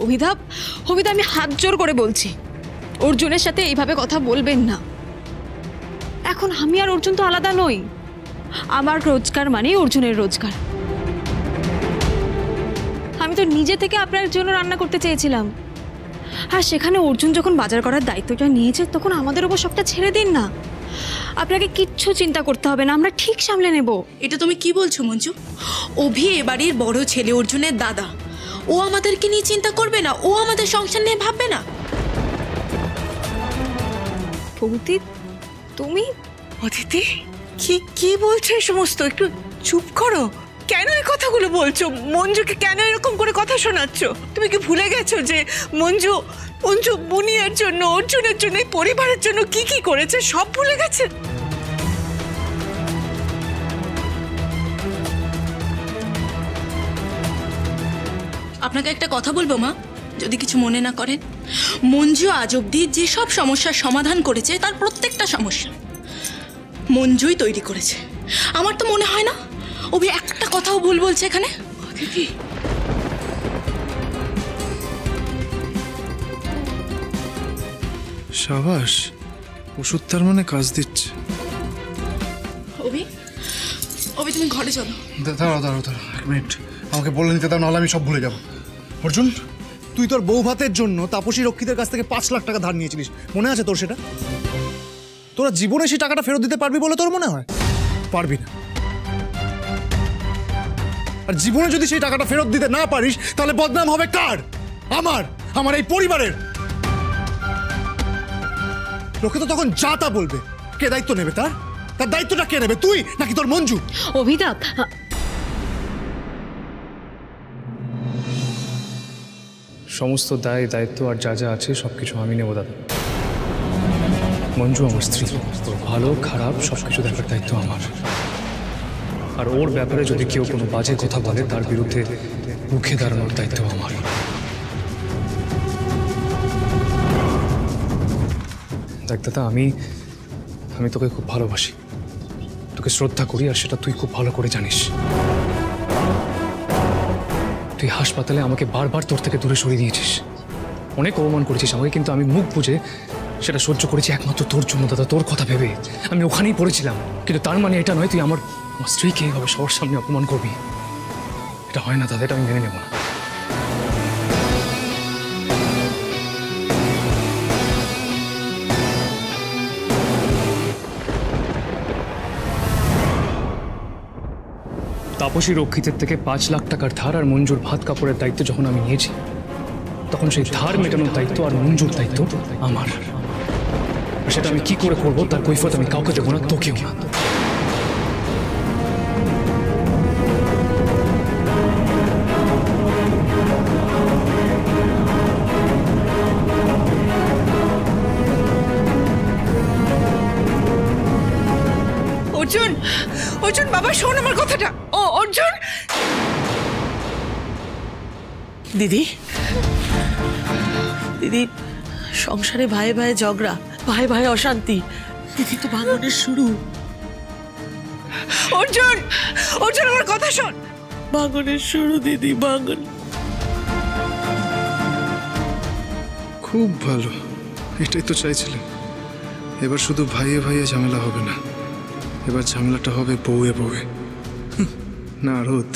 অভিদা, অভিদা আমি হাত জোর করে বলছি, অর্জুনের সাথে এইভাবে কথা বলবেন না। এখন আমি আর অর্জুন তো আলাদা নই। আমার রোজগার মানে অর্জুনের রোজগার। আমি তো নিজে থেকে আপনার জন্য রান্না করতে চেয়েছিলাম, আর সেখানে অর্জুন যখন বাজার করার দায়িত্বটা নিয়েছে তখন আমাদের ওপর সবটা ছেড়ে দিন না। আপনাকে কিচ্ছু চিন্তা করতে হবে না, আমরা ঠিক সামলে নেব। এটা তুমি কি বলছো মঞ্জু? অভি এ বাড়ির বড় ছেলে, অর্জুনের দাদা। ও আমাদেরকে নিয়ে চিন্তা করবে না? ও আমাদের সংসার নিয়ে ভাববে না? অদিতি, তুমি? অদিতি, কি বলছো এই সমস্ত? একটু চুপ করো। কেন এই কথাগুলো বলছো? মঞ্জুকে কেন এরকম করে কথা শোনাচ্ছ? তুমি কি ভুলে গেছো যে মঞ্জু বুনিয়ার জন্য, অর্জুনের জন্য, এই পরিবারের জন্য কি কি করেছে? সব ভুলে গেছে? আপনাকে একটা কথা বলবো মা, যদি কিছু মনে না করেন। মঞ্জু আজ অব্দি যেসব সমস্যার সমাধান করেছে তার প্রত্যেকটা সমস্যা মঞ্জুই তৈরি করেছে। আমার তো মনে হয় না অভি একটা কথাও ভুল বলছে এখানে। দিদি, সাবাস, ওষুধ তার মানে কাজ দিচ্ছে। অভি, অভি তুমি ঘরে চলো। দাঁড়াও দাঁড়াও দাঁড়াও, 1 মিনিট আমাকে বলে নিতে দাও, নাহলে আমি সব ভুলে যাবো। অর্জুন, তুই তোর বউ ভাতের জন্য তাপসী রক্ষিতের কাছ থেকে 5 লাখ টাকা ধার নিয়েছিলিস, মনে আছে তোর সেটা? তোরা জীবনে সেই টাকাটা ফেরত দিতে পারবি বলে তোর মনে হয়? পারবি না। আর জীবনে যদি সেই টাকাটা ফেরত দিতে না পারিস তাহলে বদনাম হবে কার? আমার এই পরিবারের। লোকে তো তখন যা তা বলবে। কে দায়িত্ব নেবে তার? তার দায়িত্বটা কে নেবে, তুই নাকি তোর মঞ্জু? অভিদা, সমস্ত দায় দায়িত্ব আর যা যা আছে সবকিছু আমি নেব দাদা। মঞ্জু আমার স্ত্রী, ওর ভালো খারাপ সবকিছু দেখার দায়িত্ব আমার। আর ওর ব্যাপারে যদি কেউ কোনো বাজে কথা বলে তার বিরুদ্ধে মুখে দাঁড়ানোর দায়িত্ব আমার। দেখ দাদা, আমি তোকে খুব ভালোবাসি, তোকে শ্রদ্ধা করি, আর সেটা তুই খুব ভালো করে জানিস। তুই হাসপাতালে আমাকে বারবার তোর থেকে দূরে সরিয়ে দিয়েছিস, অনেক অপমান করেছিস আমাকে, কিন্তু আমি মুখ বুঝে সেটা সহ্য করেছি একমাত্র তোর জন্য দাদা, তোর কথা ভেবে। আমি ওখানেই পড়েছিলাম, কিন্তু তার মানে এটা নয় তুই আমার স্ত্রীকে এইভাবে সবার সামনে অপমান করবি। এটা হয় না দাদা, এটা আমি মেনে নেব না। তাপসী রক্ষিতের থেকে 5 লাখ টাকার ধার আর মঞ্জুর ভাত কাপড়ের দায়িত্ব যখন আমি নিয়েছি, তখন সেই ধার মেটানোর দায়িত্ব আর মঞ্জুর দায়িত্ব আমার। সেটা আমি কি করে করবো তার কৈফিয়ত আমি কাউকে দেবো না, তোকেও না। অর্জুন বাবা, শোন আমার কথাটা। ও অর্জুন, দিদি সংসারে ভাই ভাই ঝগড়া, ভাই ভাই অশান্তি, দিদি তো ভাঙনের শুরু। অর্জুন আমার কথা শোন, ভাঙনের শুরু দিদি, ভাঙন। খুব ভালো, এটাই তো চাইছিলেন। এবার শুধু ভাইয়ে ভাইয়ে ঝামেলা হবে না, এবার ঝামেলাটা হবে বউয়ে বউয়ে। নারদ।